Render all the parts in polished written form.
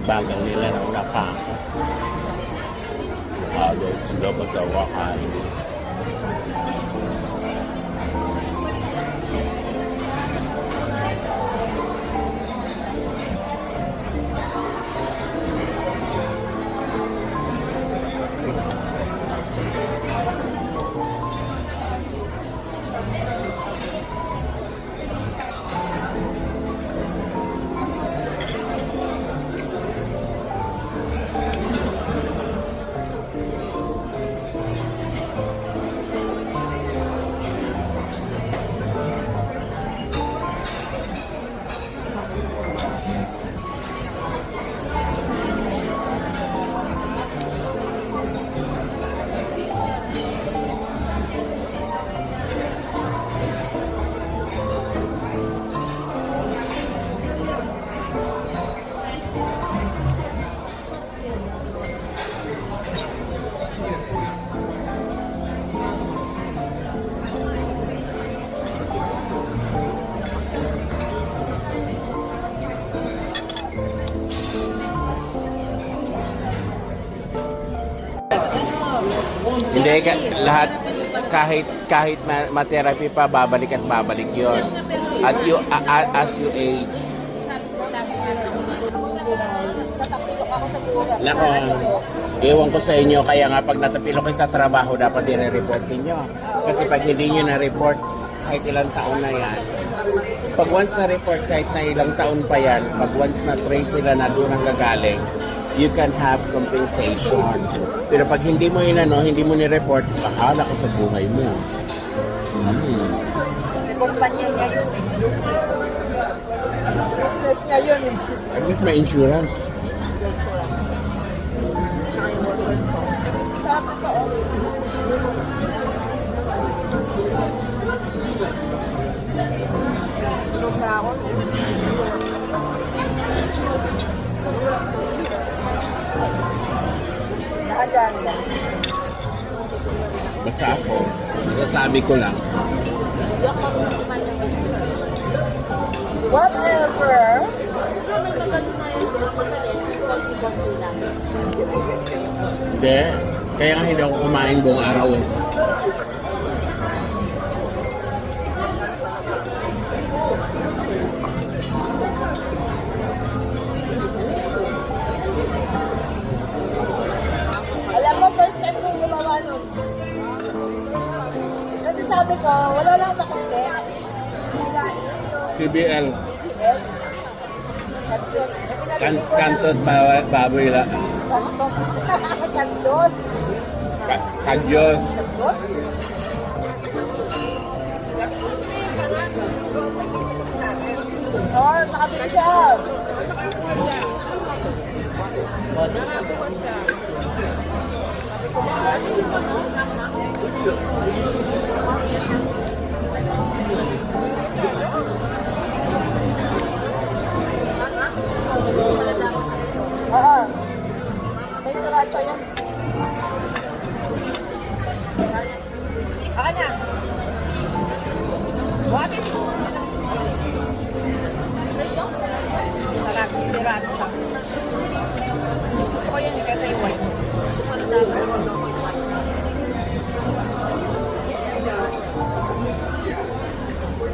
bagang nila ng nakaka. Halos labas sa wakan. Hindi, lahat, kahit ma-therapy pa, babalik at babalik yon. At as you age. Nako, ewan ko sa inyo, kaya nga pag natapilok kayo sa trabaho, dapat i-report ninyo. Kasi pag hindi nyo na-report, kahit ilang taon na yan, pag once na-report, kahit na ilang taon pa yan, pag once na-trace nila na doon ang gagaling, you can have compensation. Pero pag hindi mo hindi mo ni-report, bahala ka sa buhay mo. Kumpanya niya yun eh. Business niya yun eh. At least may insurance. Bakit pa oh? Tulog na ako. Nakaganda. Basta ako, nasasabi ko lang, whatever. May magaling na yun. Konti-konti lang. hindi. Kaya nga hindi ako kumain buong araw eh. Alam mo, first time kong gumawa nun. Kasi sabi ko, wala lang makunti. Hilahin yung CBL, BBL. Kanchos. Pinabili ko kantot baboy la. Kantot. Kanchos. Kadyos. Kanchos. Oh, nakabili siya. Oo. May tiracho yan. Aka na. What? Sarap, sriracha. Mas gusto ko yan kasi yung white.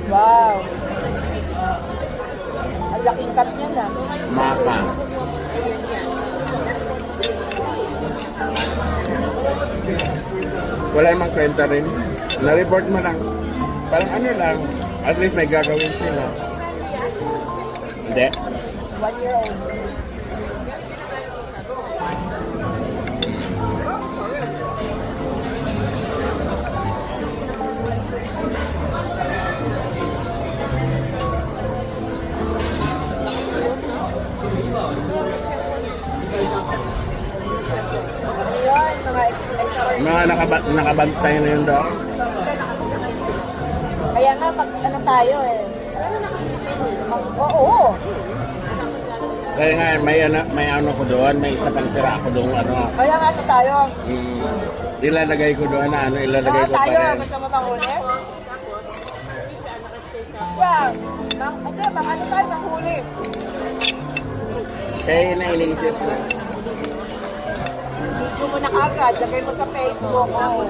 Wow. Ang laking cut niya na. Maka. Wala namang kwenta rin. Na-report mo lang. Parang ano lang. At least may gagawin sila. Hindi. 1 year old. Ayun, mga expert. Mga nakabantay na yun daw. Kaya nga, pag ano tayo eh. Oo. Kaya nga, may ano ko doon, may isa pang sira ako doon, ano. Kaya nga sa tayo. Ilalagay ko doon na ano, ilalagay Oo, ko pa tayo. rin. Gusto mo bang huli? Yeah. Ano tayo, mang huli. Kaya yun na iniisip ko. Video mo na kagad, lagay mo sa Facebook. Oh.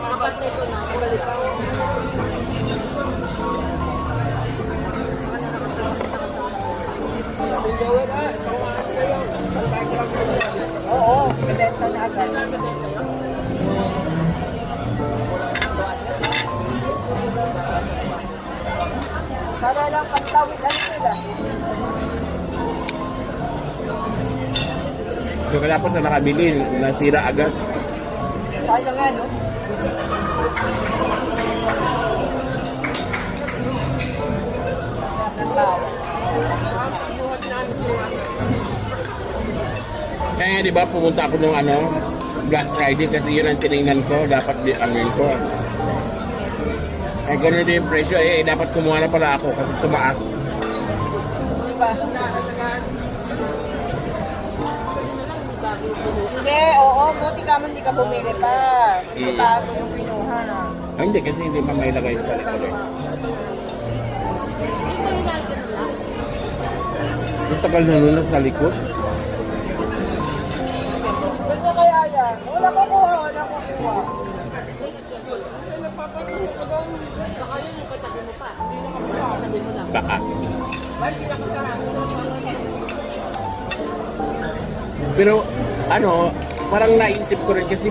Apat na ito na. Balik ako. Oo, bibenta na agad. Para lang pantawid ano nila. So katapos na nakabili, nasira agad. Sayang nga, no? Kaya di ba pumunta ako nung Black Friday kasi yun ang tinignan ko, dapat anuin ko. Eh ganun din yung presyo, dapat kumuha na pala ako kasi tumaas. Diba? Hindi, oo, buti ka man hindi ka bumili pa. Hindi bago yung kinuha na. Ay, hindi kasi hindi pa may lagay sa likod eh. Ang tagal na nun sa likod. Hindi kaya yan. Wala ko kuha, wala ko kuha. Baka yun yung katabi mo pa. Hindi na katabi mo lang. Baka. Pero parang naisip ko rin kasi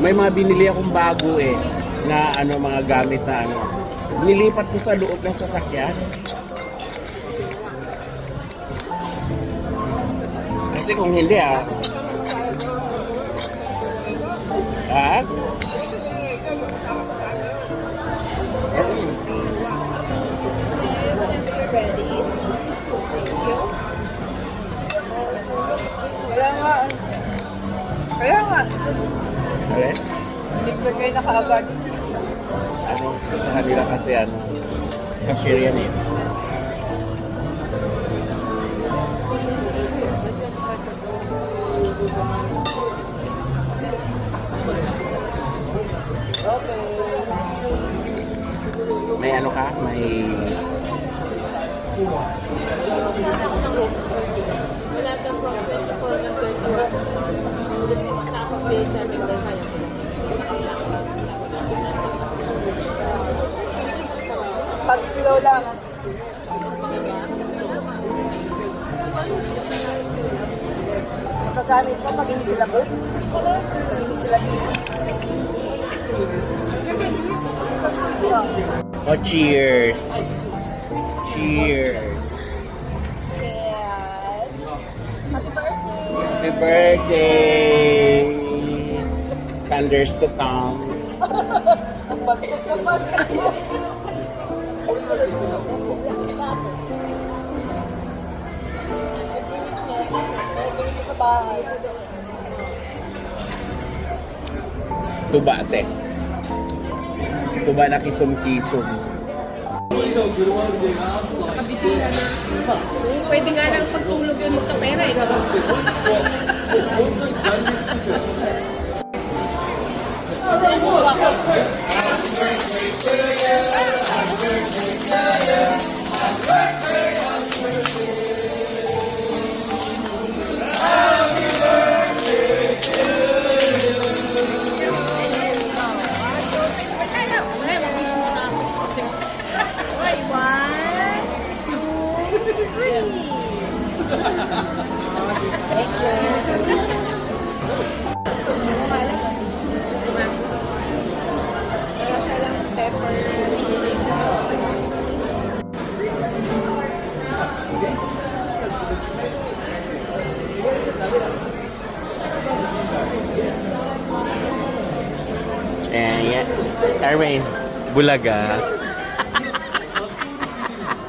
may mga binili akong bago na mga gamit na nilipat ko sa loob ng sasakyan. Kasi kung hindi Kaya nga. alin? Hindi ko kayo nakaagad. Sa kanila kasi cashier yan eh. Okay. May ka? May... Wala ka from 24 ng 31. Nakapag-pay sa member kaya. Pag slow lang. Paggamit mo pag hindi sila good. Pag hindi sila busy. Oh, cheers! Cheers! Yes. Happy birthday! Happy birthday! Thunders to come. Ang bastos naman. Sa bahay. Tuba, te. Tuba na kisum-kisum. Pwede nga lang pagtulog yung magkapera eh. Yan. Arwin, bulaga.